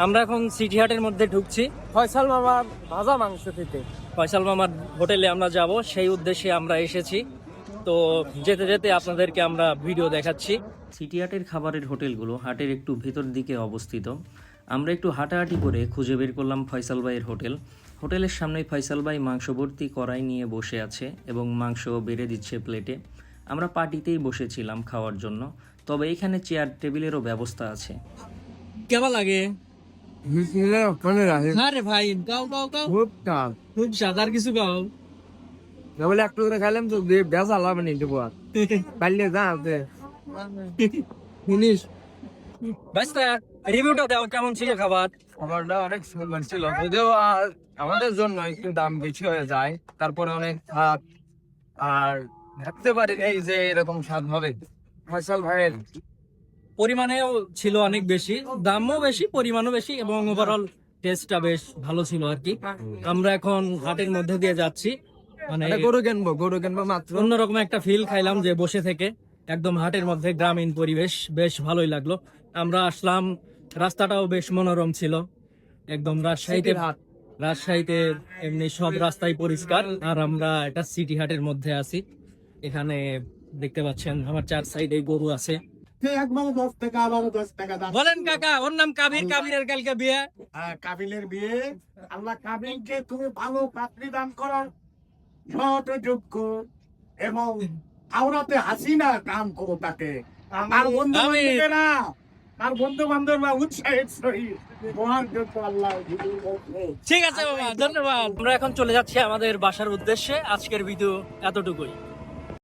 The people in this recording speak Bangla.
আমরা এখন সিটি হাটের মধ্যে ঢুকছি ফয়সাল মামার ভাজা মাংস খেতে। ফয়সাল মামার হোটেলে আমরা যাব, সেই উদ্দেশ্যে আমরা এসেছি। তো যেতে যেতে আপনাদেরকে আমরা ভিডিও দেখাচ্ছি। সিটি হাটের খাবারের হোটেলগুলো হাটের একটু ভেতর দিকে অবস্থিত। আমরা একটু হাঁটাহাঁটি করে খুঁজে বের করলাম ফয়সাল ভাইয়ের হোটেল। হোটেলের সামনে ফয়সাল ভাই মাংস ভর্তি কড়াই নিয়ে বসে আছে এবং মাংস বেড়ে দিচ্ছে প্লেটে। আমরা পার্টিতেই বসেছিলাম খাওয়ার জন্য, তবে এখানে চেয়ার টেবিলেরও ব্যবস্থা আছে। কেমন লাগে? আরে ভাই গাও গাও গাও, খুব টান, খুব সাদার কিছু গাও। বলে একটু করে খাইলাম তো বেজাল হবে না একটু পর পারলে যা আছে জিনিস। বাস্তা রিভিউটা দাও, কেমন ছিল খাবার? খাবারটা অনেক সুন্দর ছিল, যদিও আমাদের জন্য একটু দাম বেশি হয়ে যায়, তারপরে অনেক স্বাদ। আর ভাবতে পারি এই যে এরকম স্বাদ হবে। ফয়সাল ভাইয়ের পরিমাণেও ছিল অনেক বেশি, দামও বেশি, পরিমাণও বেশি এবং ওভারঅল টেস্টটা বেশ ভালো ছিল আর কি। আমরা এখন হাটের মধ্যে দিয়ে যাচ্ছি, মানে গরু কিনবো মাত্র। অন্যরকম একটা ফিল খাইলাম যে বসে থেকে একদম হাটের মধ্যে, গ্রামীণ পরিবেশ, বেশ ভালোই লাগলো। আমরা আসলাম, রাস্তাটাও বেশ মনোরম ছিল, একদম রাজশাহীতে এমনি সব রাস্তাই পরিষ্কার। আর আমরা এটা সিটি হাটের মধ্যে আছি। এখানে দেখতে পাচ্ছেন আমার চার সাইডে গরু আছে। বলেন কাকা, ওর নাম কাবির, কাবিরের কালকে বিয়ে। কাবিলের বিয়ে। আল্লাহ কাবিলকে তুমি ভালো পাত্রী দান করো, সৎ যোগ্য এবং আওরাতে হাসিনা কাম করো তাকে। তার বন্ধু বান্ধবেরা, তার বন্ধু বান্ধবরা উৎসাহিত সহিত মহান যোগ্য আল্লাহ। ঠিক আছে বাবা, ধন্যবাদ। আমরা এখন চলে যাচ্ছি আমাদের বাসার উদ্দেশ্যে। আজকের ভিডিও এতটুকুই।